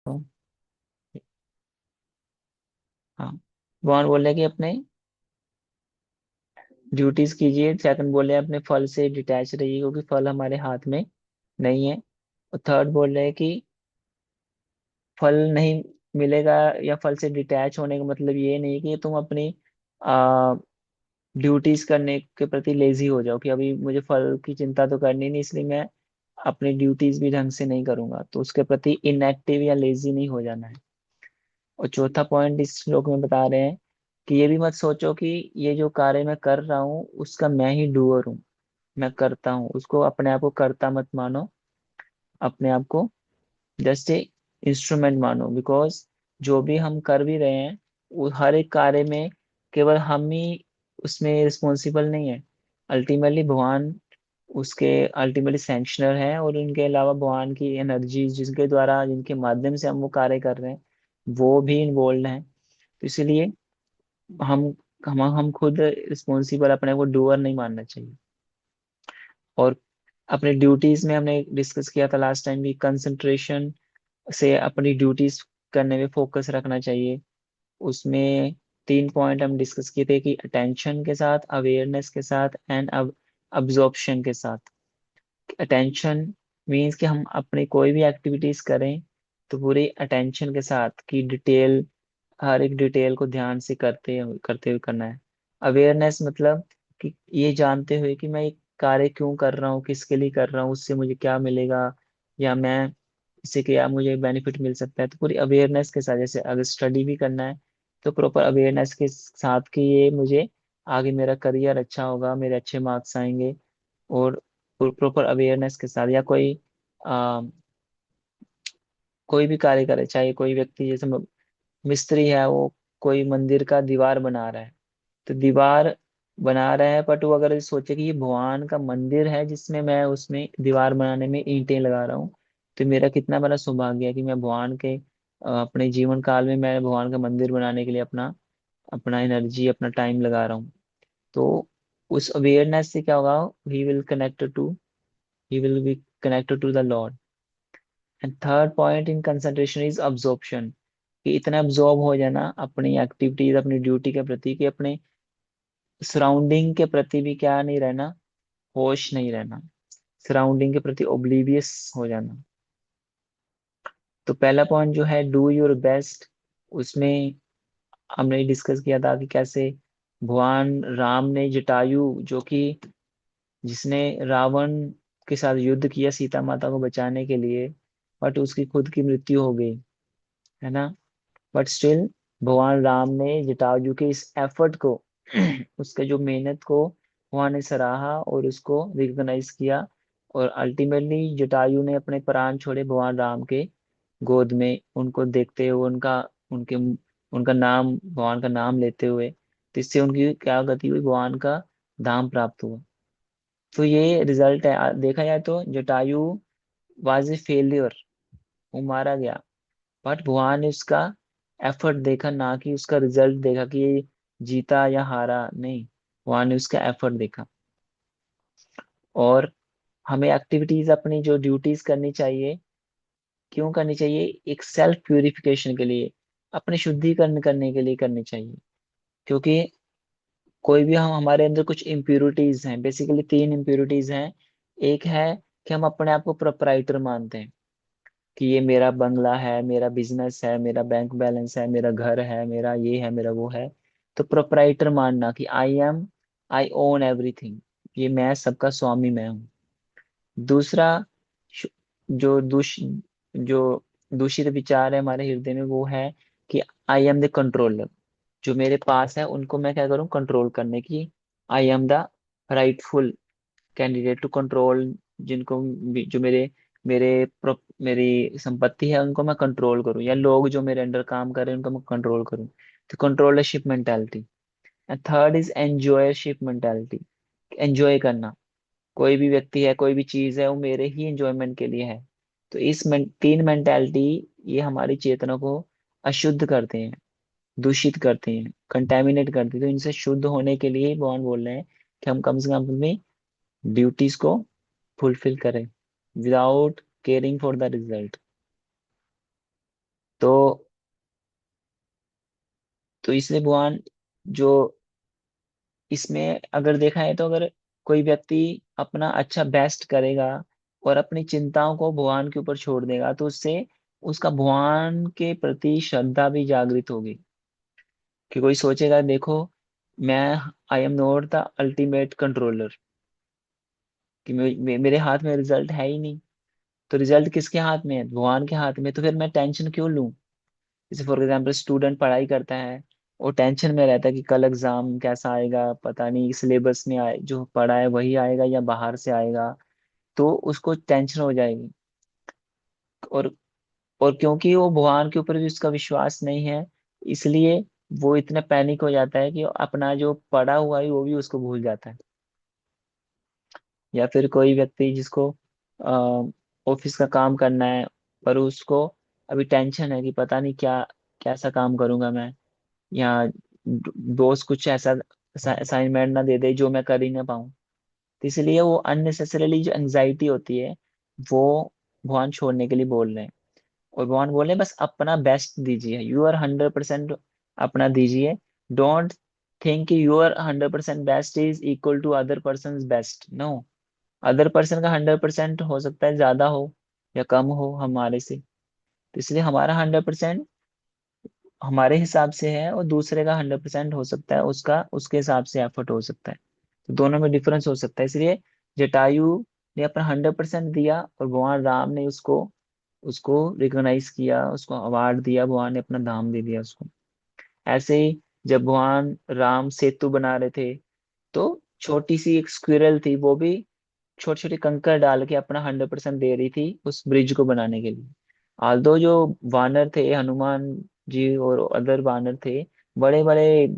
तो हाँ, भगवान बोल रहे हैं कि अपने ड्यूटीज कीजिए। सेकंड बोल रहे हैं अपने फल से डिटैच रहिए, क्योंकि फल हमारे हाथ में नहीं है। और थर्ड बोल रहे हैं कि फल नहीं मिलेगा, या फल से डिटैच होने का मतलब ये नहीं कि तुम अपनी ड्यूटीज करने के प्रति लेजी हो जाओ, कि अभी मुझे फल की चिंता तो करनी नहीं, इसलिए मैं अपनी ड्यूटीज भी ढंग से नहीं करूंगा, तो उसके प्रति इनएक्टिव या लेजी नहीं हो जाना है। और चौथा पॉइंट इस श्लोक में बता रहे हैं कि ये भी मत सोचो कि ये जो कार्य मैं कर रहा हूँ उसका मैं ही डूअर हूँ, मैं करता हूँ उसको। अपने आप को करता मत मानो, अपने आप को जस्ट ए इंस्ट्रूमेंट मानो। बिकॉज जो भी हम कर भी रहे हैं, वो हर एक कार्य में केवल हम ही उसमें रिस्पॉन्सिबल नहीं है। अल्टीमेटली भगवान उसके अल्टीमेटली सैंक्शनर है, और उनके अलावा भगवान की एनर्जी जिसके द्वारा, जिनके माध्यम से हम वो कार्य कर रहे हैं, वो भी इन्वॉल्व हैं। तो इसलिए हम हम खुद रिस्पॉन्सिबल, अपने को डूअर नहीं मानना चाहिए। और अपने ड्यूटीज में हमने डिस्कस किया था लास्ट टाइम भी, कंसंट्रेशन से अपनी ड्यूटीज करने में फोकस रखना चाहिए। उसमें तीन पॉइंट हम डिस्कस किए थे कि अटेंशन के साथ, अवेयरनेस के साथ एंड अब्जॉर्प्शन के साथ। अटेंशन मीन्स कि हम अपनी कोई भी एक्टिविटीज करें तो पूरी अटेंशन के साथ, की डिटेल, हर एक डिटेल को ध्यान से करते हुए करना है। अवेयरनेस मतलब कि ये जानते हुए कि मैं ये कार्य क्यों कर रहा हूँ, किसके लिए कर रहा हूँ, उससे मुझे क्या मिलेगा, या मैं इससे क्या मुझे बेनिफिट मिल सकता है। तो पूरी अवेयरनेस के साथ, जैसे अगर स्टडी भी करना है तो प्रॉपर अवेयरनेस के साथ कि ये मुझे आगे मेरा करियर अच्छा होगा, मेरे अच्छे मार्क्स आएंगे। और प्रॉपर अवेयरनेस के साथ, या कोई भी कार्य करे, चाहे कोई व्यक्ति जैसे मिस्त्री है, वो कोई मंदिर का दीवार बना रहा है, तो दीवार बना रहा है, बट वो अगर सोचे कि ये भगवान का मंदिर है जिसमें मैं उसमें दीवार बनाने में ईंटें लगा रहा हूँ, तो मेरा कितना बड़ा सौभाग्य है कि मैं भगवान के अपने जीवन काल में मैं भगवान का मंदिर बनाने के लिए अपना अपना एनर्जी, अपना टाइम लगा रहा हूँ। तो उस अवेयरनेस से क्या होगा, he will connected to he will be connected to the Lord. And third point in concentration is absorption, कि इतना अब्जॉर्ब हो जाना अपनी एक्टिविटीज, अपनी ड्यूटी के प्रति, कि अपने सराउंडिंग के प्रति भी क्या नहीं रहना, होश नहीं रहना, सराउंडिंग के प्रति ओब्लिवियस हो जाना। तो पहला पॉइंट जो है डू योर बेस्ट, उसमें हमने डिस्कस किया था कि कैसे भगवान राम ने जटायु, जो कि जिसने रावण के साथ युद्ध किया सीता माता को बचाने के लिए, बट उसकी खुद की मृत्यु हो गई, है ना। बट स्टिल भगवान राम ने जटायु के इस एफर्ट को उसके जो मेहनत को भगवान ने सराहा और उसको रिकॉग्नाइज किया। और अल्टीमेटली जटायु ने अपने प्राण छोड़े भगवान राम के गोद में, उनको देखते हुए, उनके उनका नाम, भगवान का नाम लेते हुए। तो इससे उनकी क्या गति हुई, भगवान का धाम प्राप्त हुआ। तो ये रिजल्ट है। देखा जाए तो जटायु वाज ए फेलियर, वो मारा गया, बट भगवान ने उसका एफर्ट देखा, ना कि उसका रिजल्ट देखा कि ये जीता या हारा, नहीं, भगवान ने उसका एफर्ट देखा। और हमें एक्टिविटीज, अपनी जो ड्यूटीज करनी चाहिए, क्यों करनी चाहिए, एक सेल्फ प्यूरिफिकेशन के लिए, अपने शुद्धिकरण करने के लिए करनी चाहिए। क्योंकि कोई भी हम हमारे अंदर कुछ इम्प्यूरिटीज हैं, बेसिकली तीन इम्प्यूरिटीज हैं। एक है कि हम अपने आप को प्रोप्राइटर मानते हैं, कि ये मेरा बंगला है, मेरा बिजनेस है, मेरा बैंक बैलेंस है, मेरा घर है, मेरा ये है, मेरा वो है। तो प्रोप्राइटर मानना कि आई ओन एवरीथिंग, ये मैं सबका स्वामी मैं हूँ। दूसरा, शु- जो जो दूषित विचार है हमारे हृदय में, वो है कि आई एम द कंट्रोलर, जो मेरे पास है उनको मैं क्या करूँ, कंट्रोल करने की। I am the rightful candidate to control, जो मेरी संपत्ति है उनको मैं कंट्रोल करूं, या लोग जो मेरे अंडर काम कर रहे हैं उनको मैं कंट्रोल करूं। तो controllership mentality. And third is enjoyership mentality, enjoy करना। कोई भी व्यक्ति है, कोई भी चीज है, वो मेरे ही एंजॉयमेंट के लिए है। तो तीन मेंटालिटी, ये हमारी चेतना को अशुद्ध करते हैं, दूषित करते हैं, कंटेमिनेट करते हैं। तो इनसे शुद्ध होने के लिए भगवान बोल रहे हैं कि हम कम से कम अपनी ड्यूटीज को फुलफिल करें without caring for the result. तो इसलिए भगवान जो इसमें अगर देखा है, तो अगर कोई व्यक्ति अपना अच्छा बेस्ट करेगा और अपनी चिंताओं को भगवान के ऊपर छोड़ देगा, तो उससे उसका भगवान के प्रति श्रद्धा भी जागृत होगी। कि कोई सोचेगा, देखो मैं, I am not the ultimate controller, कि मेरे हाथ में रिजल्ट है ही नहीं। तो रिजल्ट किसके हाथ में है? भगवान के हाथ में। तो फिर मैं टेंशन क्यों लूं? जैसे फॉर एग्जाम्पल स्टूडेंट पढ़ाई करता है, वो टेंशन में रहता है कि कल एग्जाम कैसा आएगा, पता नहीं सिलेबस में आए जो पढ़ा है वही आएगा या बाहर से आएगा। तो उसको टेंशन हो जाएगी। और क्योंकि वो भगवान के ऊपर भी उसका विश्वास नहीं है, इसलिए वो इतना पैनिक हो जाता है कि अपना जो पढ़ा हुआ है वो भी उसको भूल जाता है। या फिर कोई व्यक्ति जिसको ऑफिस का काम करना है, पर उसको अभी टेंशन है कि पता नहीं क्या कैसा काम करूंगा मैं, या दोस्त कुछ ऐसा असाइनमेंट ना दे दे जो मैं कर ही ना पाऊँ। तो इसलिए वो अननेसेसरीली जो एंजाइटी होती है, वो भगवान छोड़ने के लिए बोल रहे हैं। और भगवान बोल रहे हैं बस अपना बेस्ट दीजिए, यूर 100% अपना दीजिए। Don't think your 100% best is equal to other person best. No, other person का 100% हो सकता है ज्यादा हो या कम हो हमारे से। तो इसलिए हमारा 100% हमारे हिसाब से है, और दूसरे का 100% हो सकता है उसका उसके हिसाब से एफर्ट हो सकता है। तो दोनों में डिफरेंस हो सकता है। इसलिए जटायु ने अपना 100% दिया, और भगवान राम ने उसको उसको रिकॉग्नाइज किया, उसको अवार्ड दिया, भगवान ने अपना धाम दे दिया उसको। ऐसे ही जब भगवान राम सेतु बना रहे थे, तो छोटी सी एक स्क्विरल थी, वो भी छोटे छोटे कंकर डाल के अपना 100% दे रही थी उस ब्रिज को बनाने के लिए। आल्दो जो वानर थे, हनुमान जी और अदर वानर थे, बड़े बड़े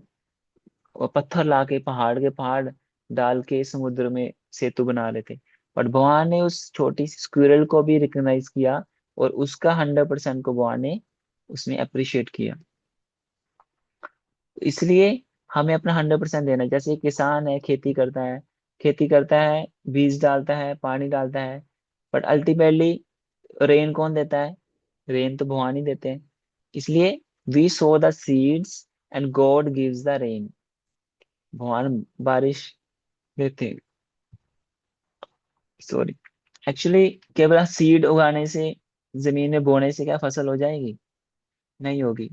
पत्थर लाके पहाड़ के पहाड़ डाल के समुद्र में सेतु बना रहे थे। बट भगवान ने उस छोटी सी स्क्विरल को भी रिकॉग्नाइज किया, और उसका 100% को भगवान ने उसमें अप्रिशिएट किया। इसलिए हमें अपना 100% देना है। जैसे एक किसान है, खेती करता है, बीज डालता है, पानी डालता है, बट अल्टीमेटली रेन कौन देता है? रेन तो भगवान ही देते हैं। इसलिए we sow the seeds and God gives the rain. भगवान बारिश देते हैं। सॉरी, एक्चुअली केवल सीड उगाने से, जमीन में बोने से क्या फसल हो जाएगी? नहीं होगी।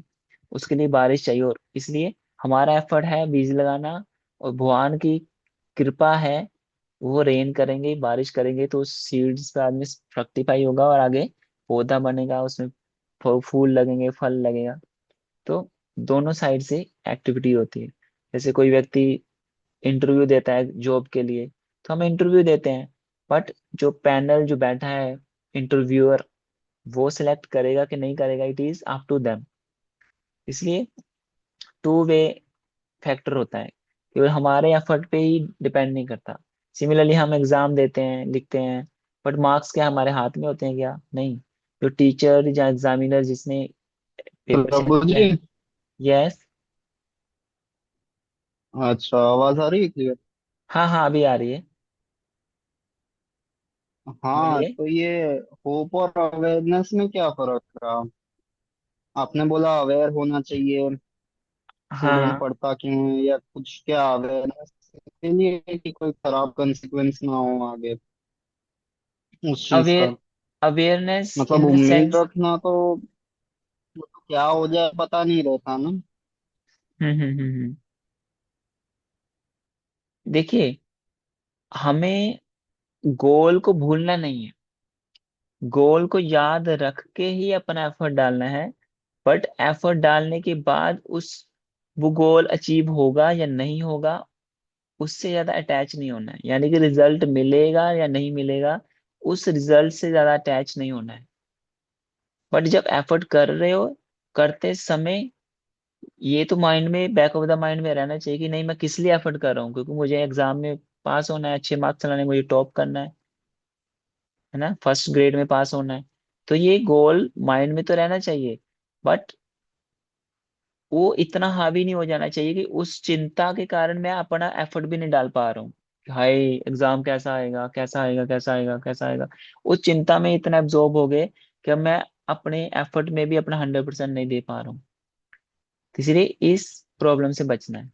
उसके लिए बारिश चाहिए, और इसलिए हमारा एफर्ट है बीज लगाना, और भगवान की कृपा है, वो रेन करेंगे, बारिश करेंगे, तो उस सीड्स पे आदमी फ्रक्टिफाई होगा, और आगे पौधा बनेगा, उसमें फूल लगेंगे, फल लगेगा। तो दोनों साइड से एक्टिविटी होती है। जैसे कोई व्यक्ति इंटरव्यू देता है जॉब के लिए, तो हम इंटरव्यू देते हैं, बट जो पैनल जो बैठा है, इंटरव्यूअर, वो सिलेक्ट करेगा कि नहीं करेगा, it is up to them. इसलिए टू वे फैक्टर होता है, केवल हमारे एफर्ट पे ही डिपेंड नहीं करता। सिमिलरली हम एग्जाम देते हैं, लिखते हैं, बट मार्क्स क्या हमारे हाथ में होते हैं क्या? नहीं। जो टीचर या एग्जामिनर जिसने पेपर प्रभु सिलेक्ट किया जी। है। यस। अच्छा, आवाज आ रही है क्लियर? हाँ हाँ, अभी आ रही है। हाँ, बोलिए। तो ये होप और अवेयरनेस में क्या फर्क है? आपने बोला अवेयर होना चाहिए, हाँ स्टूडेंट हाँ। पढ़ता क्यों है, या कुछ क्या अवेयरनेस के लिए कि कोई खराब कंसिक्वेंस ना हो आगे उस चीज का? अवेयर अवेयरनेस मतलब इन द उम्मीद सेंस। रखना तो क्या हो जाए पता नहीं रहता ना। हम्म। देखिए, हमें गोल को भूलना नहीं है, गोल को याद रख के ही अपना एफर्ट डालना है। बट एफर्ट डालने के बाद उस वो गोल अचीव होगा या नहीं होगा, उससे ज्यादा अटैच नहीं होना है। यानी कि रिजल्ट मिलेगा या नहीं मिलेगा, उस रिजल्ट से ज्यादा अटैच नहीं होना है। बट जब एफर्ट कर रहे हो, करते समय, ये तो माइंड में, बैक ऑफ द माइंड में रहना चाहिए कि नहीं, मैं किस लिए एफर्ट कर रहा हूँ, क्योंकि मुझे एग्जाम में पास होना है, अच्छे मार्क्स लाने हैं, मुझे टॉप करना है ना, फर्स्ट ग्रेड में पास होना है। तो ये गोल माइंड में तो रहना चाहिए, बट वो इतना हावी नहीं हो जाना चाहिए कि उस चिंता के कारण मैं अपना एफर्ट भी नहीं डाल पा रहा हूँ। कि हाय, एग्जाम कैसा आएगा, कैसा आएगा, कैसा आएगा, कैसा आएगा। उस चिंता में इतना एब्जॉर्ब हो गए कि अब मैं अपने एफर्ट में भी अपना 100% नहीं दे पा रहा हूँ। तो इसलिए इस प्रॉब्लम से बचना है।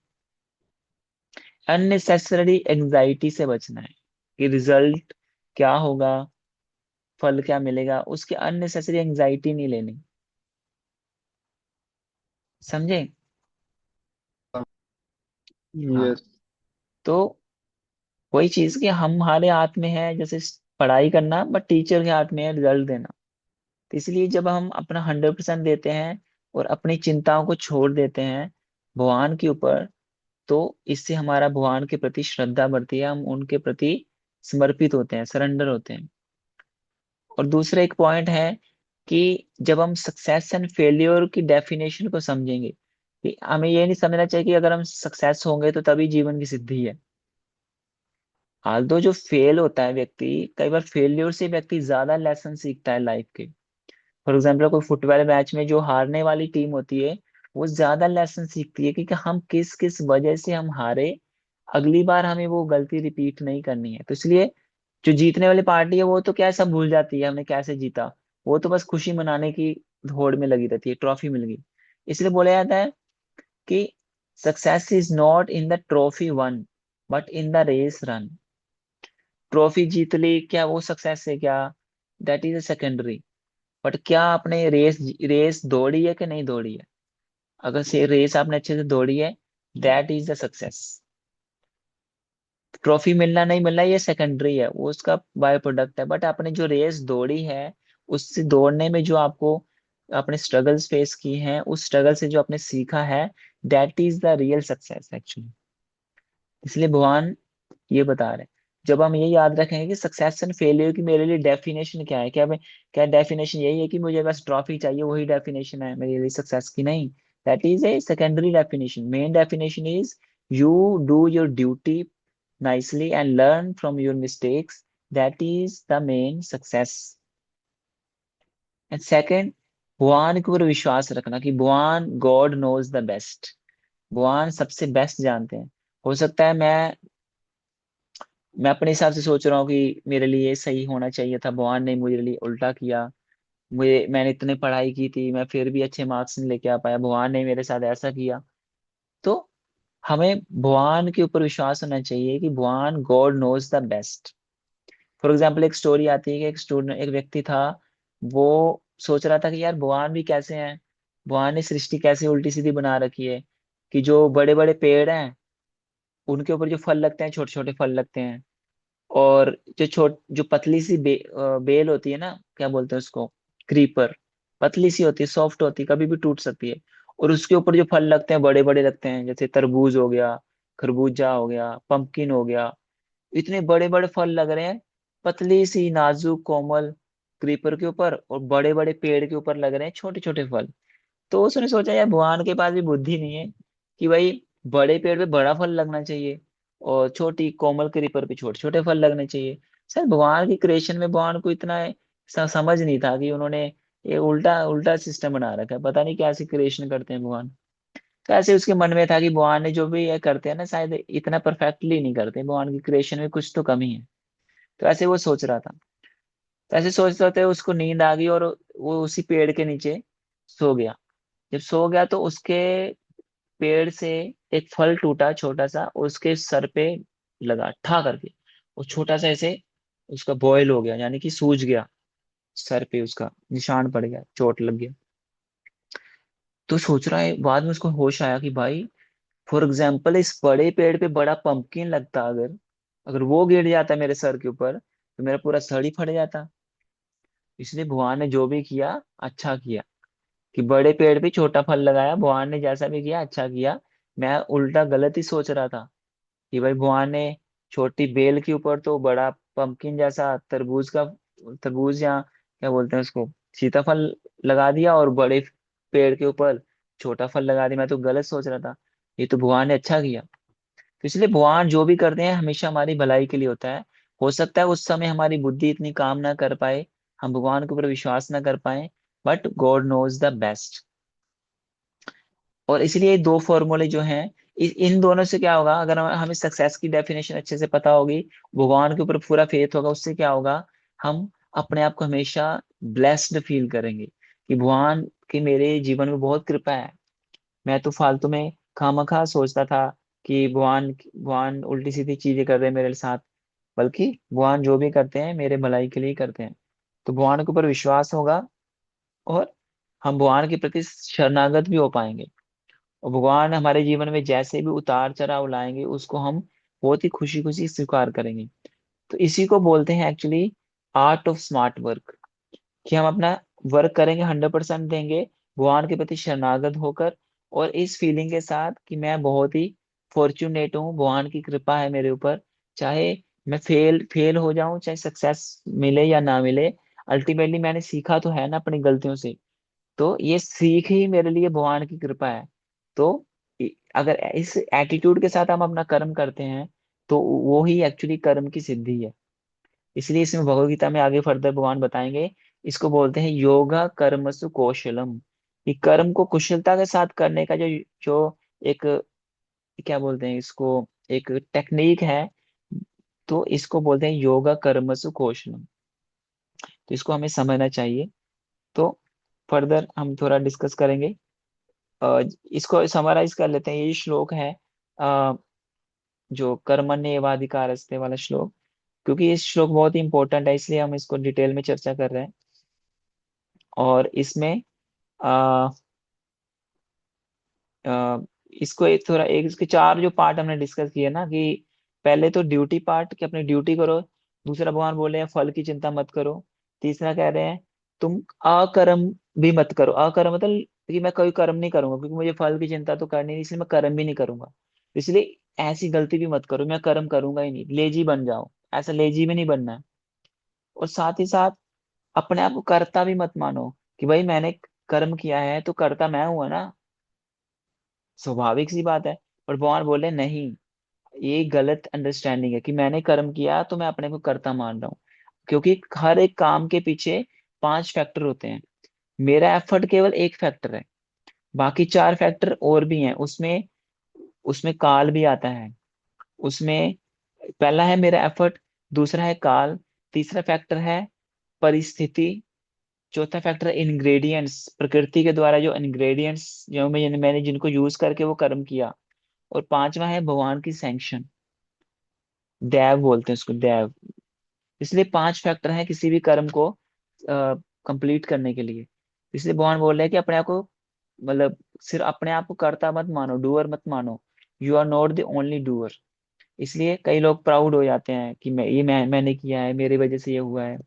अननेसेसरी एंजाइटी से बचना है कि रिजल्ट क्या होगा, फल क्या मिलेगा, उसकी अननेसेसरी एंजाइटी नहीं लेनी। समझे? हाँ। यस। तो वही चीज कि हमारे हाथ में है जैसे पढ़ाई करना, बट टीचर के हाथ में है रिजल्ट देना। तो इसलिए जब हम अपना 100% देते हैं और अपनी चिंताओं को छोड़ देते हैं भगवान के ऊपर, तो इससे हमारा भगवान के प्रति श्रद्धा बढ़ती है, हम उनके प्रति समर्पित होते हैं, सरेंडर होते हैं। और दूसरा एक पॉइंट है कि जब हम सक्सेस एंड फेलियर की डेफिनेशन को समझेंगे, कि हमें ये नहीं समझना चाहिए कि अगर हम सक्सेस होंगे तो तभी जीवन की सिद्धि है। आल्दो जो फेल होता है व्यक्ति, कई बार फेलियर से व्यक्ति ज्यादा लेसन सीखता है लाइफ के। फॉर एग्जाम्पल कोई फुटबॉल मैच में जो हारने वाली टीम होती है, वो ज्यादा लेसन सीखती है कि हम किस किस वजह से हम हारे, अगली बार हमें वो गलती रिपीट नहीं करनी है। तो इसलिए जो जीतने वाली पार्टी है वो तो क्या है, सब भूल जाती है हमने कैसे जीता। वो तो बस खुशी मनाने की होड़ में लगी रहती है, ट्रॉफी मिल गई। इसलिए बोला जाता है कि success is not in the trophy won, but in the race run. Trophy जीत ली, क्या वो सक्सेस है क्या? That is a secondary. But क्या आपने रेस रेस दौड़ी है कि नहीं दौड़ी है? अगर से रेस आपने अच्छे से दौड़ी है, that is the success. Trophy मिलना नहीं मिलना ये सेकेंडरी है, वो उसका बाय प्रोडक्ट है। बट आपने जो रेस दौड़ी है, उससे दौड़ने में जो आपको अपने स्ट्रगल्स फेस की हैं, उस स्ट्रगल से जो आपने सीखा है, that is the real success actually. इसलिए भगवान ये बता रहे हैं। जब हम ये याद रखेंगे कि सक्सेस एंड फेलियर की मेरे लिए डेफिनेशन क्या है, क्या मैं, क्या डेफिनेशन यही है कि मुझे बस ट्रॉफी चाहिए, वही डेफिनेशन है मेरे लिए सक्सेस की? नहीं, that is a secondary definition. Main definition is you do your duty nicely and learn from your mistakes. That is the main success. And second, भगवान के ऊपर विश्वास रखना कि भगवान गॉड नोज द बेस्ट। भगवान सबसे बेस्ट जानते हैं। हो सकता है मैं अपने हिसाब से सोच रहा हूँ कि मेरे लिए ये सही होना चाहिए था, भगवान ने मुझे लिए उल्टा किया। मैंने इतने पढ़ाई की थी, मैं फिर भी अच्छे मार्क्स नहीं लेके आ पाया, भगवान ने मेरे साथ ऐसा किया। तो हमें भगवान के ऊपर विश्वास होना चाहिए कि भगवान God knows the best. For example एक स्टोरी आती है कि एक स्टूडेंट, एक व्यक्ति था, वो सोच रहा था कि यार भगवान भी कैसे हैं, भगवान ने सृष्टि कैसे उल्टी सीधी बना रखी है, कि जो बड़े बड़े पेड़ हैं उनके ऊपर जो फल लगते हैं छोटे छोटे फल लगते हैं, और जो पतली सी बेल होती है ना, क्या बोलते हैं उसको, क्रीपर, पतली सी होती है, सॉफ्ट होती है, कभी भी टूट सकती है। और उसके ऊपर जो फल लगते हैं बड़े बड़े लगते हैं, जैसे तरबूज हो गया, खरबूजा हो गया, पंपकिन हो गया। इतने बड़े बड़े फल लग रहे हैं पतली सी नाजुक कोमल क्रीपर के ऊपर, और बड़े बड़े पेड़ के ऊपर लग रहे हैं छोटे छोटे फल। तो उसने सोचा यार भगवान के पास भी बुद्धि नहीं है कि भाई बड़े पेड़ पे बड़ा फल लगना चाहिए और छोटी कोमल क्रीपर पे छोटे छोटे फल लगने चाहिए। सर भगवान की क्रिएशन में भगवान को इतना समझ नहीं था कि उन्होंने ये उल्टा उल्टा सिस्टम बना रखा है, पता नहीं क्या ऐसी क्रिएशन करते हैं भगवान। तो ऐसे उसके मन में था कि भगवान ने जो भी ये करते हैं ना, शायद इतना परफेक्टली नहीं करते, भगवान की क्रिएशन में कुछ तो कमी है। तो ऐसे वो सोच रहा था। तो ऐसे सोचते होते उसको नींद आ गई और वो उसी पेड़ के नीचे सो गया। जब सो गया तो उसके पेड़ से एक फल टूटा छोटा सा, और उसके सर पे लगा ठा करके। वो छोटा सा ऐसे उसका बॉयल हो गया, यानी कि सूज गया, सर पे उसका निशान पड़ गया, चोट लग गया। तो सोच रहा है, बाद में उसको होश आया कि भाई फॉर एग्जाम्पल इस बड़े पेड़ पे बड़ा पंपकिन लगता, अगर अगर वो गिर जाता मेरे सर के ऊपर तो मेरा पूरा सर ही फट जाता। इसलिए भगवान ने जो भी किया अच्छा किया, कि बड़े पेड़ पे छोटा फल लगाया, भगवान ने जैसा भी किया अच्छा किया। मैं उल्टा गलत ही सोच रहा था कि भाई भगवान ने छोटी बेल के ऊपर तो बड़ा पंपकिन जैसा तरबूज या क्या बोलते हैं उसको, सीताफल लगा दिया, और बड़े पेड़ के ऊपर छोटा फल लगा दिया। मैं तो गलत सोच रहा था, ये तो भगवान ने अच्छा किया। तो इसलिए भगवान जो भी करते हैं हमेशा हमारी भलाई के लिए होता है। हो सकता है उस समय हमारी बुद्धि इतनी काम ना कर पाए, हम भगवान के ऊपर विश्वास ना कर पाए, but God knows the best. और इसलिए ये दो फॉर्मूले जो हैं, इन दोनों से क्या होगा, अगर हमें सक्सेस की डेफिनेशन अच्छे से पता होगी, भगवान के ऊपर पूरा फेथ होगा, उससे क्या होगा, हम अपने आप को हमेशा ब्लेस्ड फील करेंगे। कि भगवान की मेरे जीवन में बहुत कृपा है। मैं तो फालतू में खामखा सोचता था कि भगवान भगवान उल्टी सीधी चीजें कर रहे हैं मेरे साथ, बल्कि भगवान जो भी करते हैं मेरे भलाई के लिए ही करते हैं। तो भगवान के ऊपर विश्वास होगा और हम भगवान के प्रति शरणागत भी हो पाएंगे। और भगवान हमारे जीवन में जैसे भी उतार चढ़ाव लाएंगे उसको हम बहुत ही खुशी खुशी स्वीकार करेंगे। तो इसी को बोलते हैं actually art of smart work, कि हम अपना वर्क करेंगे, 100% देंगे भगवान के प्रति शरणागत होकर, और इस फीलिंग के साथ कि मैं बहुत ही फॉर्चुनेट हूँ, भगवान की कृपा है मेरे ऊपर। चाहे मैं फेल फेल हो जाऊं, चाहे सक्सेस मिले या ना मिले, अल्टीमेटली मैंने सीखा तो है ना अपनी गलतियों से। तो ये सीख ही मेरे लिए भगवान की कृपा है। तो अगर इस एटीट्यूड के साथ हम अपना कर्म करते हैं तो वो ही एक्चुअली कर्म की सिद्धि है। इसलिए इसमें भगवत गीता में आगे फर्दर भगवान बताएंगे, इसको बोलते हैं योगा कर्मसु कौशलम। कि कर्म को कुशलता के साथ करने का जो जो एक, क्या बोलते हैं इसको, एक टेक्निक है, तो इसको बोलते हैं योगा कर्मसु कौशलम। तो इसको हमें समझना चाहिए। तो फर्दर हम थोड़ा डिस्कस करेंगे। इसको समराइज कर लेते हैं। ये श्लोक है जो कर्मण्येवाधिकारस्ते वाला श्लोक, क्योंकि ये श्लोक बहुत ही इंपॉर्टेंट है इसलिए हम इसको डिटेल में चर्चा कर रहे हैं। और इसमें आ, आ, इसको एक थोड़ा एक इसके चार जो पार्ट हमने डिस्कस किए ना, कि पहले तो ड्यूटी पार्ट, कि अपनी ड्यूटी करो। दूसरा भगवान बोले हैं फल की चिंता मत करो। तीसरा कह रहे हैं तुम अकर्म भी मत करो। अकर्म मतलब कि मैं कोई कर्म नहीं करूंगा क्योंकि मुझे फल की चिंता तो करनी नहीं, इसलिए मैं कर्म भी नहीं करूंगा। इसलिए ऐसी गलती भी मत करो, मैं कर्म करूंगा ही नहीं, लेजी बन जाओ। ऐसा लेजी भी नहीं बनना है। और साथ ही साथ अपने आप को कर्ता भी मत मानो, कि भाई मैंने कर्म किया है तो कर्ता मैं हुआ ना, स्वाभाविक सी बात है। और भगवान बोले नहीं, ये गलत अंडरस्टैंडिंग है कि मैंने कर्म किया तो मैं अपने को कर्ता मान रहा हूँ। क्योंकि हर एक काम के पीछे 5 फैक्टर होते हैं, मेरा एफर्ट केवल एक फैक्टर है, बाकी 4 फैक्टर और भी हैं उसमें। उसमें काल भी आता है उसमें। पहला है मेरा एफर्ट, दूसरा है काल, तीसरा फैक्टर है परिस्थिति, चौथा फैक्टर है इंग्रेडिएंट्स, प्रकृति के द्वारा जो इंग्रेडिएंट्स जो मैंने जिनको यूज करके वो कर्म किया, और पांचवा है भगवान की सैंक्शन, दैव बोलते हैं उसको, दैव। इसलिए 5 फैक्टर हैं किसी भी कर्म को कंप्लीट करने के लिए। इसलिए भगवान बोल रहे हैं कि अपने आप को, मतलब सिर्फ अपने आप को कर्ता मत मानो, डूअर मत मानो। You are not the only doer. इसलिए कई लोग प्राउड हो जाते हैं कि मैंने किया है, मेरी वजह से ये हुआ है।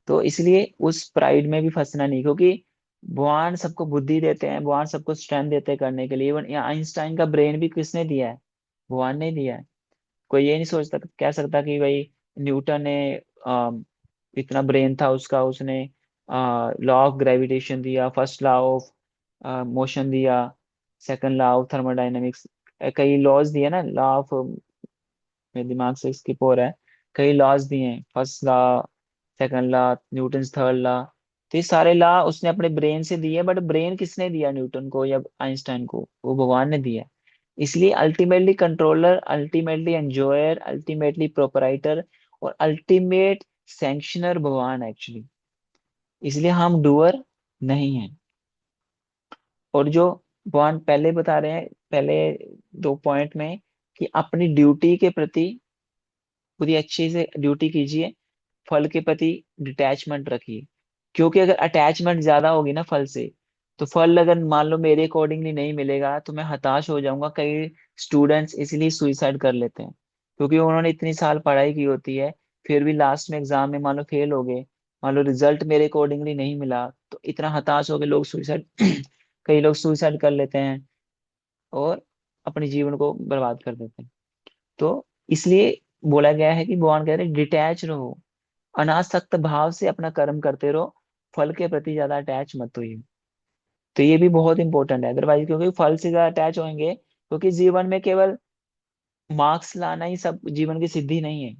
तो इसलिए उस प्राइड में भी फंसना नहीं, क्योंकि भगवान सबको बुद्धि देते हैं, भगवान सबको स्ट्रेंथ देते हैं करने के लिए। इवन आइंस्टाइन का ब्रेन भी किसने दिया है? भगवान ने दिया है। कोई ये नहीं सोचता, कह सकता कि भाई न्यूटन ने इतना ब्रेन था उसका, उसने लॉ ऑफ ग्रेविटेशन दिया, फर्स्ट लॉ ऑफ मोशन दिया, सेकंड लॉ ऑफ थर्मोडायनेमिक्स, कई लॉज दिए ना, लॉ ऑफ, मेरे दिमाग से स्किप हो रहा है, कई लॉज दिए हैं, first law, second law, Newton third law. तो ये सारे लॉ उसने अपने ब्रेन से दिए, बट ब्रेन किसने दिया न्यूटन को या आइंस्टाइन को? वो भगवान ने दिया। इसलिए ultimately controller, ultimately enjoyer, ultimately proprietor और अल्टीमेट सैंक्शनर भगवान एक्चुअली। इसलिए हम डूअर नहीं हैं। और जो भगवान पहले बता रहे हैं, पहले 2 पॉइंट में, कि अपनी ड्यूटी के प्रति पूरी अच्छे से ड्यूटी कीजिए, फल के प्रति डिटैचमेंट रखिए। क्योंकि अगर अटैचमेंट ज्यादा होगी ना फल से, तो फल अगर मान लो मेरे अकॉर्डिंगली नहीं मिलेगा तो मैं हताश हो जाऊंगा। कई स्टूडेंट्स इसलिए सुइसाइड कर लेते हैं, क्योंकि उन्होंने इतनी साल पढ़ाई की होती है, फिर भी लास्ट में एग्जाम में मान लो फेल हो गए, मान लो रिजल्ट मेरे अकॉर्डिंगली नहीं मिला, तो इतना हताश हो गए लोग सुइसाइड कई लोग सुइसाइड कर लेते हैं और अपने जीवन को बर्बाद कर देते हैं। तो इसलिए बोला गया है कि भगवान कह रहे हैं डिटैच रहो, अनासक्त भाव से अपना कर्म करते रहो, फल के प्रति ज्यादा अटैच मत होइए। तो ये भी बहुत इंपॉर्टेंट है, अदरवाइज क्योंकि फल से ज्यादा अटैच होंगे, क्योंकि जीवन में केवल मार्क्स लाना ही सब जीवन की सिद्धि नहीं है।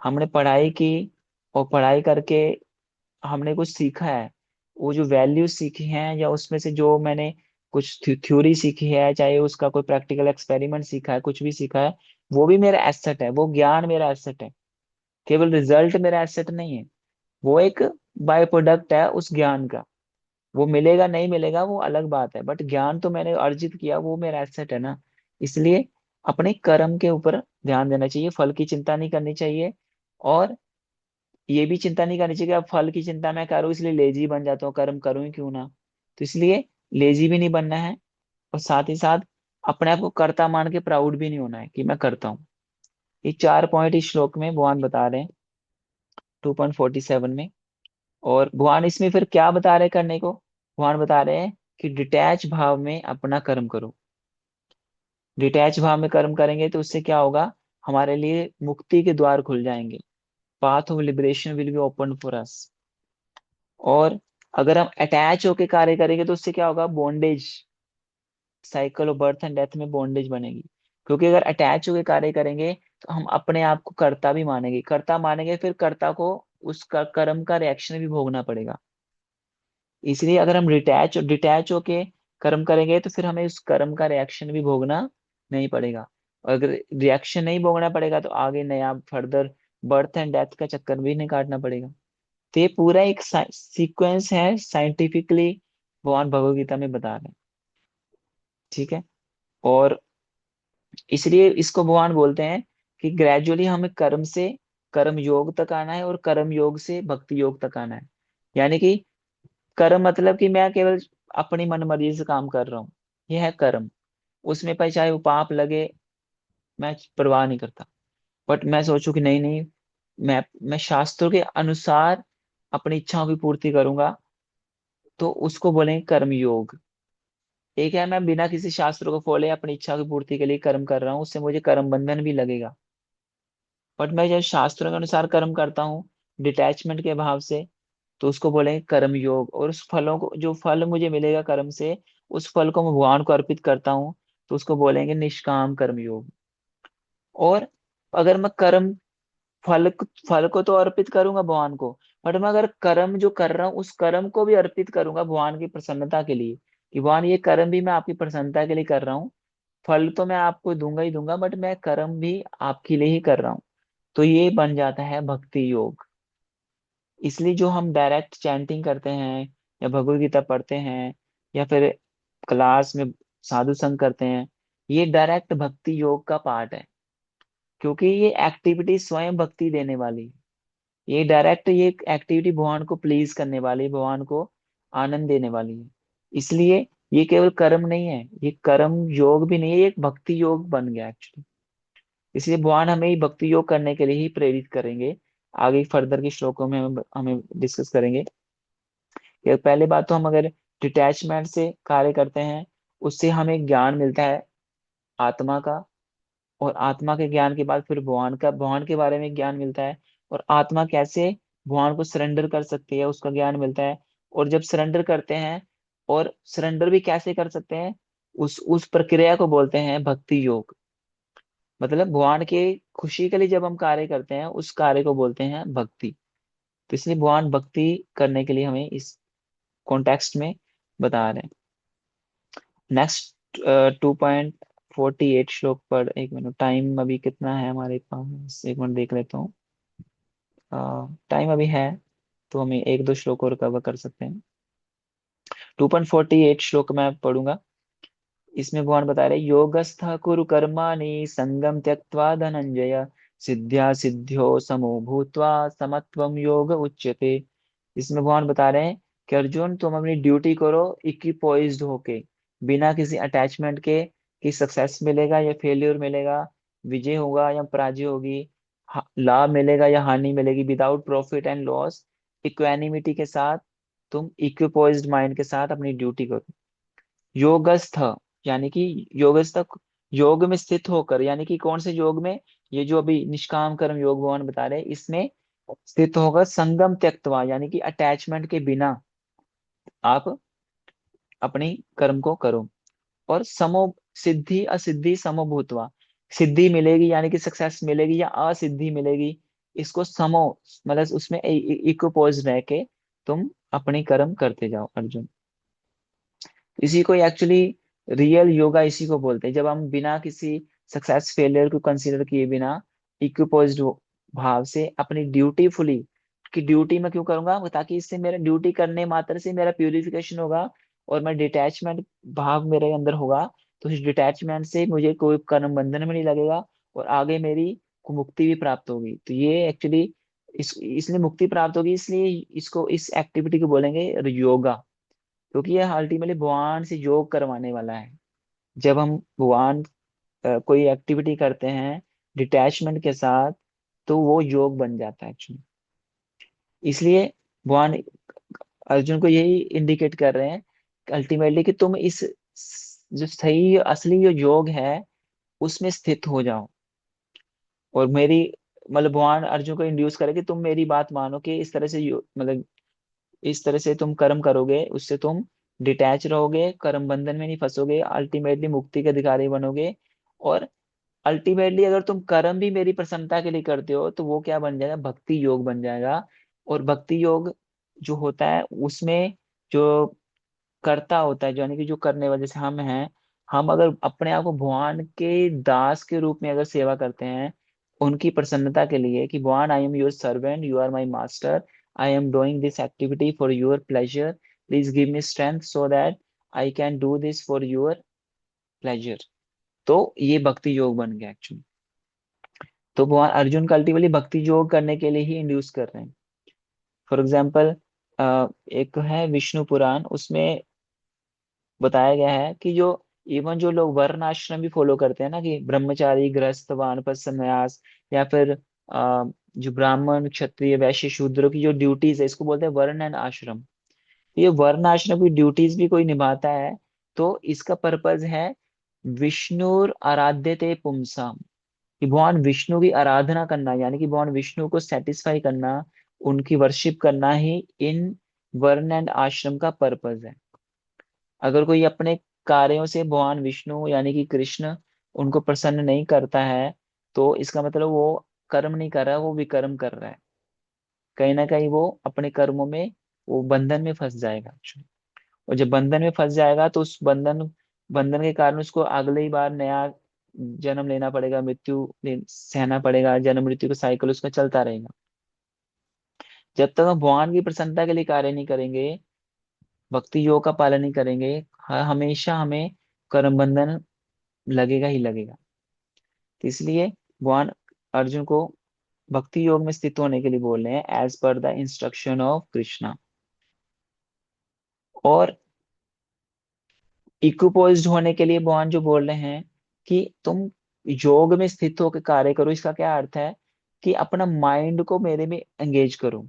हमने पढ़ाई की और पढ़ाई करके हमने कुछ सीखा है, वो जो वैल्यूज सीखी हैं या उसमें से जो मैंने कुछ थ्योरी सीखी है, चाहे उसका कोई प्रैक्टिकल एक्सपेरिमेंट सीखा है, कुछ भी सीखा है, वो भी मेरा एसेट है, वो ज्ञान मेरा एसेट है। केवल रिजल्ट मेरा एसेट नहीं है। वो एक बाय प्रोडक्ट है उस ज्ञान का। वो मिलेगा नहीं मिलेगा वो अलग बात है, बट ज्ञान तो मैंने अर्जित किया, वो मेरा एसेट है ना। इसलिए अपने कर्म के ऊपर ध्यान देना चाहिए, फल की चिंता नहीं करनी चाहिए। और ये भी चिंता नहीं करनी चाहिए कि अब फल की चिंता मैं करूँ इसलिए लेजी बन जाता हूँ, कर्म करूँ ही क्यों ना। तो इसलिए लेजी भी नहीं बनना है, और साथ ही साथ अपने आप को कर्ता मान के प्राउड भी नहीं होना है कि मैं करता हूँ। ये 4 पॉइंट इस श्लोक में भगवान बता रहे हैं 2.47 में। और भगवान इसमें फिर क्या बता रहे हैं करने को? भगवान बता रहे हैं कि डिटैच भाव में अपना कर्म करो। डिटैच भाव में कर्म करेंगे तो उससे क्या होगा? हमारे लिए मुक्ति के द्वार खुल जाएंगे। Path of liberation will be open for us. और अगर हम अटैच होके कार्य करेंगे तो उससे क्या होगा? Bondage, cycle of birth and death में बॉन्डेज बनेगी। क्योंकि अगर अटैच होके कार्य करेंगे तो हम अपने आप को कर्ता भी मानेंगे, कर्ता मानेंगे, फिर कर्ता को उसका कर्म का रिएक्शन भी भोगना पड़ेगा। इसलिए अगर हम डिटैच होके कर्म करेंगे तो फिर हमें उस कर्म का रिएक्शन भी भोगना नहीं पड़ेगा। और अगर रिएक्शन नहीं भोगना पड़ेगा तो आगे नया फर्दर बर्थ एंड डेथ का चक्कर भी नहीं काटना पड़ेगा। तो ये पूरा एक सीक्वेंस है, साइंटिफिकली भगवान भगवत गीता में बता रहे हैं। ठीक है। और इसलिए इसको भगवान बोलते हैं कि ग्रेजुअली हमें कर्म से कर्म योग तक आना है, और कर्म योग से भक्ति योग तक आना है। यानी कि कर्म मतलब कि मैं केवल अपनी मन मर्जी से काम कर रहा हूँ, यह है कर्म। उसमें पर चाहे वो पाप लगे, मैं परवाह नहीं करता। बट मैं सोचूं कि नहीं नहीं, मैं शास्त्रों के अनुसार अपनी इच्छाओं की पूर्ति करूंगा, तो उसको बोलेंगे कर्म योग। एक है मैं बिना किसी शास्त्र को फॉलो अपनी इच्छा की पूर्ति के लिए कर्म कर रहा हूँ, उससे मुझे कर्म बंधन भी लगेगा। बट मैं जब शास्त्रों के अनुसार कर्म करता हूँ डिटैचमेंट के भाव से, तो उसको बोलेंगे कर्म योग। और उस फलों को, जो फल मुझे मिलेगा कर्म से, उस फल को मैं भगवान को अर्पित करता हूँ, तो उसको बोलेंगे निष्काम कर्म योग। और अगर मैं कर्म फल को तो अर्पित करूंगा भगवान को, बट मैं अगर कर्म जो कर रहा हूँ उस कर्म को भी अर्पित करूंगा भगवान की प्रसन्नता के लिए, कि भगवान ये कर्म भी मैं आपकी प्रसन्नता के लिए कर रहा हूँ। फल तो मैं आपको दूंगा ही दूंगा, बट मैं कर्म भी आपके लिए ही कर रहा हूँ। तो ये बन जाता है भक्ति योग। इसलिए जो हम डायरेक्ट चैंटिंग करते हैं, या भगवत गीता पढ़ते हैं, या फिर क्लास में साधु संग करते हैं, ये डायरेक्ट भक्ति योग का पार्ट है। क्योंकि ये एक्टिविटी स्वयं भक्ति देने वाली है। ये डायरेक्ट ये एक्टिविटी भगवान को प्लीज करने वाली, भगवान को आनंद देने वाली है। इसलिए ये केवल कर्म नहीं है, ये कर्म योग भी नहीं है, ये एक भक्ति योग बन गया एक्चुअली। इसलिए भगवान हमें ही भक्ति योग करने के लिए ही प्रेरित करेंगे। आगे फर्दर के श्लोकों में हमें डिस्कस करेंगे कि पहले बात तो हम अगर डिटैचमेंट से कार्य करते हैं, उससे हमें ज्ञान मिलता है आत्मा का। और आत्मा के ज्ञान के बाद फिर भगवान के बारे में ज्ञान मिलता है। और आत्मा कैसे भगवान को सरेंडर कर सकती है उसका ज्ञान मिलता है। और जब सरेंडर करते हैं, और सरेंडर भी कैसे कर सकते हैं, उस प्रक्रिया को बोलते हैं भक्ति योग। मतलब भगवान के खुशी के लिए जब हम कार्य करते हैं उस कार्य को बोलते हैं भक्ति। तो इसलिए भगवान भक्ति करने के लिए हमें इस कॉन्टेक्स्ट में बता रहे हैं। नेक्स्ट 2.48 श्लोक पर, एक मिनट, टाइम अभी कितना है हमारे पास, एक मिनट देख लेता हूँ। टाइम अभी है, तो हमें एक दो श्लोक और कवर कर सकते हैं। 2.48 श्लोक मैं पढ़ूंगा। इसमें भगवान बता रहे योगस्थ कुरु कर्माणि संगम त्यक्त्वा धनंजय सिद्ध्या सिद्ध्यो समो भूत्वा समत्वम योग उच्यते। इसमें भगवान बता रहे हैं कि अर्जुन तुम अपनी ड्यूटी करो इक्विपॉइज्ड होके, बिना किसी अटैचमेंट के, कि सक्सेस मिलेगा या फेलियर मिलेगा, विजय होगा या पराजय होगी, लाभ मिलेगा या हानि मिलेगी, without profit and loss, equanimity के साथ तुम इक्विपॉइज्ड माइंड के साथ अपनी ड्यूटी करो। योगस्थ, यानी कि योगस्थ, योग में स्थित होकर, यानी कि कौन से योग में? ये जो अभी निष्काम कर्म योग भगवान बता रहे हैं इसमें स्थित होकर, संगम त्यक्तवा यानी कि अटैचमेंट के बिना आप अपनी कर्म को करो। और समो, सिद्धि असिद्धि समो भूतवा, सिद्धि मिलेगी यानी कि सक्सेस मिलेगी या असिद्धि मिलेगी, इसको समो मतलब उसमें इक्विपोज रह के तुम अपनी कर्म करते जाओ अर्जुन। इसी को एक्चुअली रियल योगा इसी को बोलते हैं, जब हम बिना किसी सक्सेस फेलियर को कंसीडर किए बिना इक्विपोज्ड भाव से अपनी ड्यूटी फुली कि ड्यूटी मैं क्यों करूंगा, ताकि इससे मेरा ड्यूटी करने मात्र से मेरा प्यूरिफिकेशन होगा और मैं डिटैचमेंट भाव मेरे अंदर होगा। तो इस डिटैचमेंट से मुझे कोई कर्म बंधन में नहीं लगेगा और आगे मेरी को मुक्ति भी प्राप्त होगी। तो ये एक्चुअली इसलिए मुक्ति प्राप्त होगी, इसलिए इसको इस एक्टिविटी को बोलेंगे योगा। क्योंकि ये अल्टीमेटली भगवान से योग करवाने वाला है। जब हम भगवान कोई एक्टिविटी करते हैं डिटैचमेंट के साथ, तो वो योग बन जाता है एक्चुअली। इसलिए भगवान अर्जुन को यही इंडिकेट कर रहे हैं अल्टीमेटली कि तुम इस जो सही असली जो योग है उसमें स्थित हो जाओ। और मेरी मतलब भगवान अर्जुन को इंड्यूस करे कि तुम मेरी बात मानो कि इस तरह से मतलब इस तरह से तुम कर्म करोगे, उससे तुम डिटैच रहोगे, कर्म बंधन में नहीं फंसोगे, अल्टीमेटली मुक्ति के अधिकारी बनोगे। और अल्टीमेटली अगर तुम कर्म भी मेरी प्रसन्नता के लिए करते हो तो वो क्या बन जाएगा, भक्ति योग बन जाएगा। और भक्ति योग जो होता है उसमें जो कर्ता होता है, जो यानी कि जो करने वाले, जैसे हम हैं, हम अगर अपने आप को भगवान के दास के रूप में अगर सेवा करते हैं उनकी प्रसन्नता के लिए कि भगवान I am your servant, you are my master, I am doing this activity for your pleasure, please give me strength so that I can do this for your pleasure. तो ये भक्ति योग बन गया एक्चुअली। तो भगवान अर्जुन का अल्टीमेटली भक्ति योग करने के लिए ही इंड्यूस कर रहे हैं। फॉर एग्जाम्पल एक है विष्णु पुराण, उसमें बताया गया है कि जो इवन जो लोग वर्ण आश्रम भी फॉलो करते हैं ना, कि ब्रह्मचारी गृहस्थ वानप्रस्थ संन्यास, या फिर जो ब्राह्मण क्षत्रिय वैश्य शूद्रों की जो ड्यूटीज है, इसको बोलते हैं वर्ण एंड आश्रम। ये वर्ण आश्रम की ड्यूटीज भी कोई निभाता है तो इसका पर्पज है विष्णुर आराध्यते पुंसाम, कि भगवान विष्णु की आराधना करना, यानी कि भगवान विष्णु को सेटिस्फाई करना, उनकी वर्शिप करना ही इन वर्ण एंड आश्रम का पर्पज है। अगर कोई अपने कार्यों से भगवान विष्णु यानी कि कृष्ण उनको प्रसन्न नहीं करता है, तो इसका मतलब वो कर्म नहीं कर रहा है, वो विकर्म कर रहा है। कहीं ना कहीं वो अपने कर्मों में वो बंधन में फंस जाएगा। और जब बंधन में फंस जाएगा तो उस बंधन बंधन के कारण उसको अगले ही बार नया जन्म लेना पड़ेगा, सहना पड़ेगा, जन्म मृत्यु का साइकिल उसका चलता रहेगा। जब तक हम भगवान की प्रसन्नता के लिए कार्य नहीं करेंगे, भक्ति योग का पालन नहीं करेंगे, हमेशा हमें कर्म बंधन लगेगा ही लगेगा। तो इसलिए भगवान अर्जुन को भक्ति योग में स्थित होने के लिए बोल रहे हैं as per the instruction of Krishna. और इक्विपोज्ड होने के लिए भगवान जो बोल रहे हैं कि तुम योग में स्थित होकर कार्य करो, इसका क्या अर्थ है कि अपना माइंड को मेरे में एंगेज करो,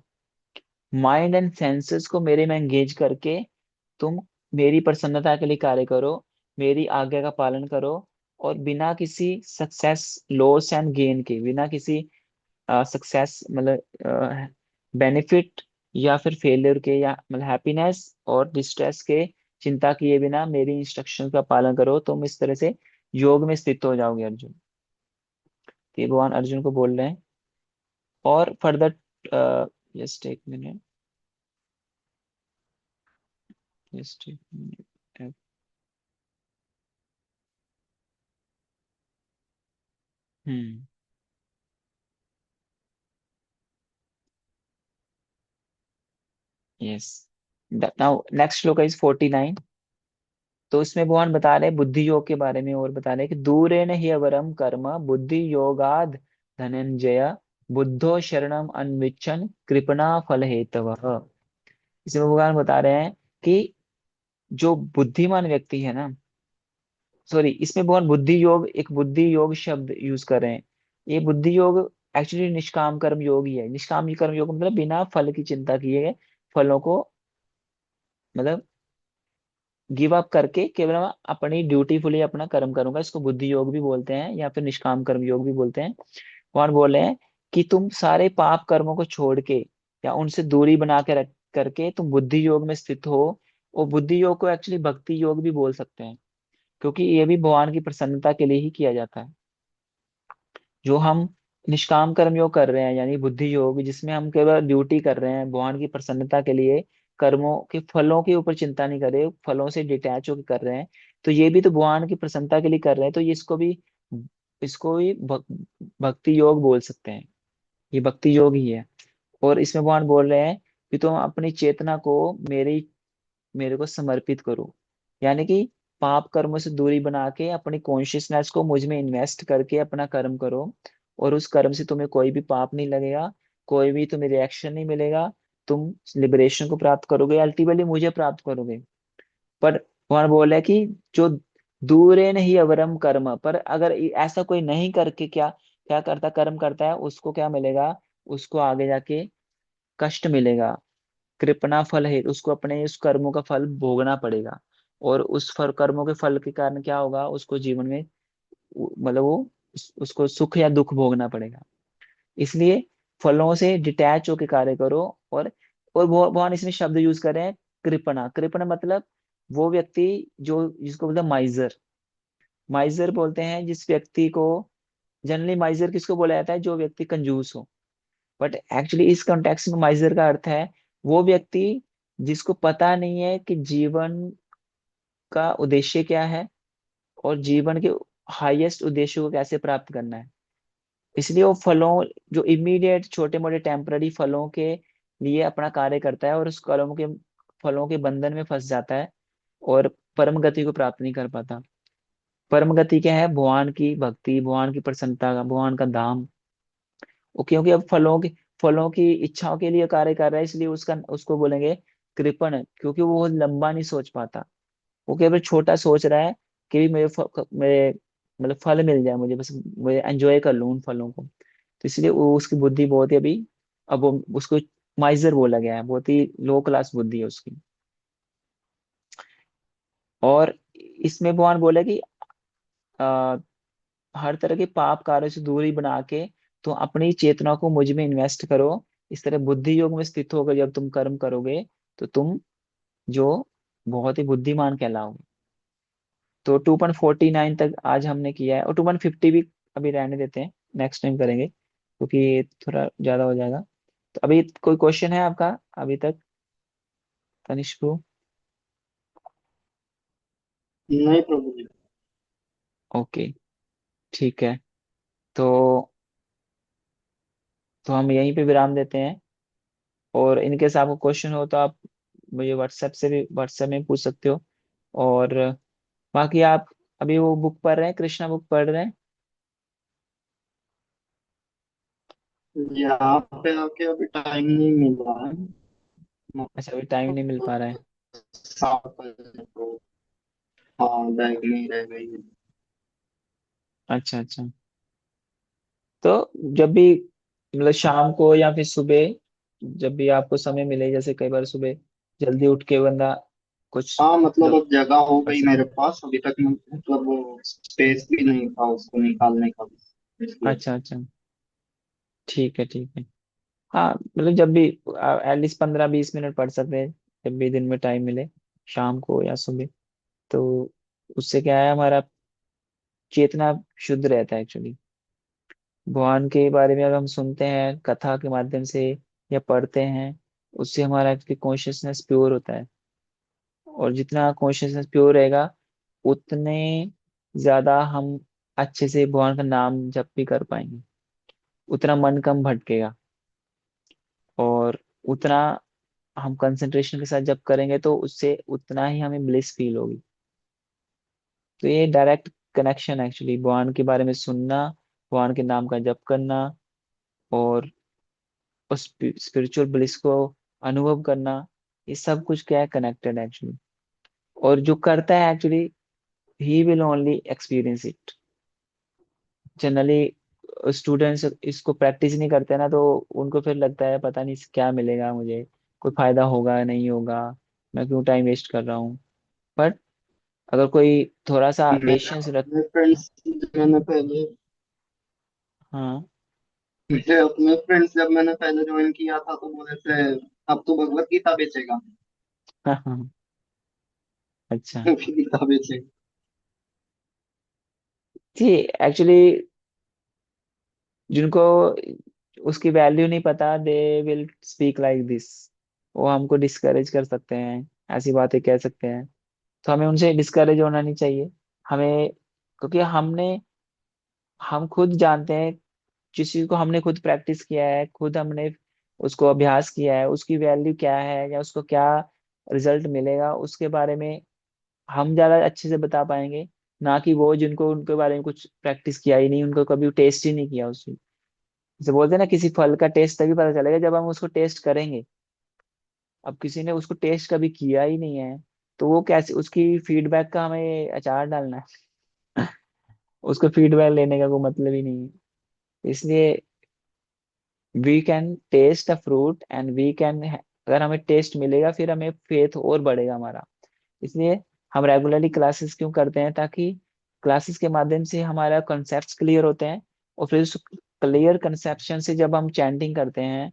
माइंड एंड सेंसेस को मेरे में एंगेज करके तुम मेरी प्रसन्नता के लिए कार्य करो, मेरी आज्ञा का पालन करो। और बिना किसी सक्सेस लॉस एंड गेन के, बिना किसी सक्सेस मतलब बेनिफिट या फिर फेलियर के, या मतलब हैप्पीनेस और डिस्ट्रेस के चिंता किए बिना मेरी इंस्ट्रक्शन का पालन करो, तुम इस तरह से योग में स्थित हो जाओगे अर्जुन। तो ये भगवान अर्जुन को बोल रहे हैं। और फर्दर जस्ट एक मिनट, जस्ट एक मिनट। हम्म। यस। नाउ नेक्स्ट श्लोक इज 49। तो इसमें भगवान बता रहे हैं बुद्धि योग के बारे में, और बता रहे हैं कि दूरेन ही अवरम कर्म बुद्धि योगाद धनंजय बुद्धो शरणम अन्विच्छन कृपणा फल हेतवः। इसमें भगवान बता रहे हैं कि जो बुद्धिमान व्यक्ति है ना, सॉरी, इसमें भगवान बुद्धि योग, एक बुद्धि योग शब्द यूज कर रहे हैं। ये बुद्धि योग एक्चुअली निष्काम कर्म योग ही है। निष्काम कर्म योग मतलब बिना फल की चिंता किए फलों को मतलब गिव अप करके केवल मैं अपनी ड्यूटीफुली अपना कर्म करूंगा, इसको बुद्धि योग भी बोलते हैं या फिर निष्काम कर्म योग भी बोलते हैं। वहां बोले हैं कि तुम सारे पाप कर्मों को छोड़ के या उनसे दूरी बना के रख करके तुम बुद्धि योग में स्थित हो। और बुद्धि योग को एक्चुअली भक्ति योग भी बोल सकते हैं, क्योंकि ये भी भगवान की प्रसन्नता के लिए ही किया जाता है। जो हम निष्काम कर्म योग कर रहे हैं यानी बुद्धि योग, जिसमें हम केवल ड्यूटी कर रहे हैं भगवान की प्रसन्नता के लिए, कर्मों के फलों के ऊपर चिंता नहीं कर रहे, फलों से डिटैच होकर कर रहे हैं, तो ये भी तो भगवान की प्रसन्नता के लिए कर रहे हैं। तो ये इसको भी भक्ति योग बोल सकते हैं। ये भक्ति योग ही है। और इसमें भगवान बोल रहे हैं कि तुम अपनी चेतना को मेरी मेरे को समर्पित करो। यानी कि पाप कर्मों से दूरी बना के अपनी कॉन्शियसनेस को मुझ में इन्वेस्ट करके अपना कर्म करो। और उस कर्म से तुम्हें कोई भी पाप नहीं लगेगा, कोई भी तुम्हें रिएक्शन नहीं मिलेगा। तुम लिबरेशन को प्राप्त करोगे, अल्टीमेटली मुझे प्राप्त करोगे। पर भगवान बोल रहे हैं कि जो दूरे नहीं अवरम कर्म, पर अगर ऐसा कोई नहीं करके क्या क्या करता, कर्म करता है, उसको क्या मिलेगा? उसको आगे जाके कष्ट मिलेगा। कृपणा फल है, उसको अपने उस कर्मों का फल भोगना पड़ेगा। और उस फल कर्मों के फल के कारण क्या होगा, उसको जीवन में मतलब वो उसको सुख या दुख भोगना पड़ेगा। इसलिए फलों से डिटैच होकर कार्य करो। और भगवान इसमें शब्द यूज कर रहे हैं, कृपणा। कृपण मतलब वो व्यक्ति जो जिसको बोलते हैं माइजर। माइजर बोलते हैं जिस व्यक्ति को, जनरली माइजर किसको बोला जाता है? जो व्यक्ति कंजूस हो। बट एक्चुअली इस कॉन्टेक्स्ट में माइजर का अर्थ है वो व्यक्ति जिसको पता नहीं है कि जीवन का उद्देश्य क्या है और जीवन के हाईएस्ट उद्देश्य को कैसे प्राप्त करना है। इसलिए वो फलों, जो इमीडिएट छोटे मोटे टेम्पररी फलों के लिए अपना कार्य करता है और उस कर्म के फलों के बंधन में फंस जाता है और परम गति को प्राप्त नहीं कर पाता। परम गति क्या है? भगवान की भक्ति, भगवान की प्रसन्नता का, भगवान का धाम। वो क्योंकि अब फलों की इच्छाओं के लिए कार्य कर रहा है, इसलिए उसका उसको बोलेंगे कृपण, क्योंकि वो लंबा नहीं सोच पाता। वो केवल छोटा सोच रहा है कि मेरे मतलब फल मिल जाए मुझे, बस मुझे एंजॉय कर लूं उन फलों को। तो इसलिए वो उसकी बुद्धि बहुत ही अभी, अब वो उसको माइजर बोला गया है, बहुत ही लो क्लास बुद्धि है उसकी। और इसमें भगवान बोले कि आ, हर तरह के पाप कार्यों से दूरी बना के तो अपनी चेतना को मुझ में इन्वेस्ट करो। इस तरह बुद्धि योग में स्थित होकर जब तुम कर्म करोगे तो तुम जो बहुत ही बुद्धिमान कहलाओगे। तो 2.49 तक आज हमने किया है, और 2.50 भी अभी रहने देते हैं, नेक्स्ट टाइम करेंगे क्योंकि थोड़ा ज्यादा हो जाएगा। तो अभी कोई क्वेश्चन है आपका अभी तक, तनिष्क को? नहीं प्रभु जी। ओके, ठीक है। तो हम यहीं पे विराम देते हैं। और इनकेस आपको क्वेश्चन हो तो आप मुझे व्हाट्सएप में पूछ सकते हो। और बाकी आप अभी वो बुक पढ़ रहे हैं, कृष्णा बुक पढ़ रहे हैं? यहाँ पे आके अभी टाइम नहीं मिल रहा है। अच्छा, अभी टाइम नहीं मिल पा रहा है। 7 बजे को। हाँ, बैग में ही रह गई है। अच्छा अच्छा। तो जब भी मतलब शाम को या फिर सुबह, जब भी आपको समय मिले, जैसे कई बार सुबह जल्दी उठ के बंदा कुछ हाँ मतलब मतलब अब जगह हो कर गई मेरे सकता। पास, अभी तक मतलब वो स्पेस भी नहीं था उसको निकालने का भी, इसलिए। अच्छा अच्छा, ठीक है ठीक है। हाँ मतलब जब भी एटलीस्ट 15-20 मिनट पढ़ सकते हैं, जब भी दिन में टाइम मिले, शाम को या सुबह। तो उससे क्या है, हमारा चेतना शुद्ध रहता है एक्चुअली। भगवान के बारे में अगर हम सुनते हैं कथा के माध्यम से या पढ़ते हैं, उससे हमारा एक्चुअली कॉन्शियसनेस प्योर होता है। और जितना कॉन्शियसनेस प्योर रहेगा उतने ज्यादा हम अच्छे से भगवान का नाम जप भी कर पाएंगे, उतना मन कम भटकेगा। और उतना हम कंसंट्रेशन के साथ जब करेंगे तो उससे उतना ही हमें ब्लिस फील होगी। तो ये डायरेक्ट कनेक्शन एक्चुअली, भगवान के बारे में सुनना, भगवान के नाम का जप करना और उस स्पिरिचुअल ब्लिस को अनुभव करना, ये सब कुछ क्या है, कनेक्टेड एक्चुअली। और जो करता है actually, he will only experience it. Generally students इसको प्रैक्टिस नहीं करते ना, तो उनको फिर लगता है पता नहीं क्या मिलेगा मुझे, कोई फायदा होगा नहीं होगा, मैं क्यों टाइम वेस्ट कर रहा हूँ। बट अगर कोई थोड़ा सा मेरे पेशेंस रख। अपने फ्रेंड्स मैंने पहले हाँ मेरे अपने फ्रेंड्स जब मैंने पहले ज्वाइन किया था तो बोले थे अब तो भगवत गीता बेचेगा। हाँ हाँ। अच्छा। गीता बेचेगा। जी, एक्चुअली जिनको उसकी वैल्यू नहीं पता, they will speak like this. वो हमको डिस्करेज कर सकते हैं, ऐसी बातें कह सकते हैं। तो हमें उनसे डिस्करेज होना नहीं चाहिए। हमें, क्योंकि हम खुद जानते हैं, जिस चीज को हमने खुद प्रैक्टिस किया है, खुद हमने उसको अभ्यास किया है, उसकी वैल्यू क्या है या उसको क्या रिजल्ट मिलेगा, उसके बारे में हम ज्यादा अच्छे से बता पाएंगे, ना कि वो जिनको उनके बारे में कुछ प्रैक्टिस किया ही नहीं, उनको कभी टेस्ट ही नहीं किया उसको। जैसे बोलते हैं ना, किसी फल का टेस्ट तभी पता चलेगा जब हम उसको टेस्ट करेंगे। अब किसी ने उसको टेस्ट कभी किया ही नहीं है, तो वो कैसे उसकी फीडबैक का हमें अचार डालना है। उसको फीडबैक लेने का कोई मतलब ही नहीं है। इसलिए we can taste the fruit and we can, अगर हमें टेस्ट मिलेगा फिर हमें फेथ और बढ़ेगा हमारा। इसलिए हम रेगुलरली क्लासेस क्यों करते हैं, ताकि क्लासेस के माध्यम से हमारा कॉन्सेप्ट्स क्लियर होते हैं, और फिर उस क्लियर कंसेप्शन से जब हम चैंटिंग करते हैं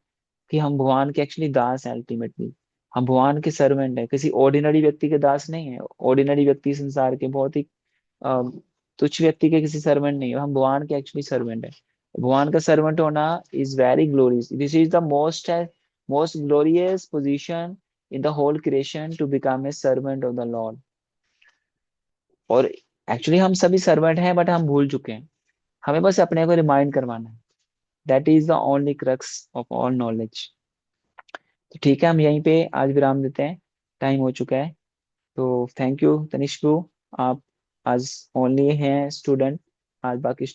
कि हम भगवान के एक्चुअली दास हैं, अल्टीमेटली हम भगवान के सर्वेंट हैं, किसी ऑर्डिनरी व्यक्ति के दास नहीं है। ऑर्डिनरी व्यक्ति संसार के बहुत ही अ, तुच्छ व्यक्ति के किसी सर्वेंट नहीं है, हम भगवान के एक्चुअली सर्वेंट है। भगवान का सर्वेंट होना is very glorious, this is the most glorious position in the whole creation, to become a servant of the Lord. और एक्चुअली हम सभी सर्वेंट हैं, बट हम भूल चुके हैं, हमें बस अपने को रिमाइंड करवाना है। That is the only crux of all knowledge. तो ठीक है, हम यहीं पे आज विराम देते हैं, टाइम हो चुका है। तो थैंक यू तनिष्क, आप आज ओनली हैं स्टूडेंट, आज बाकी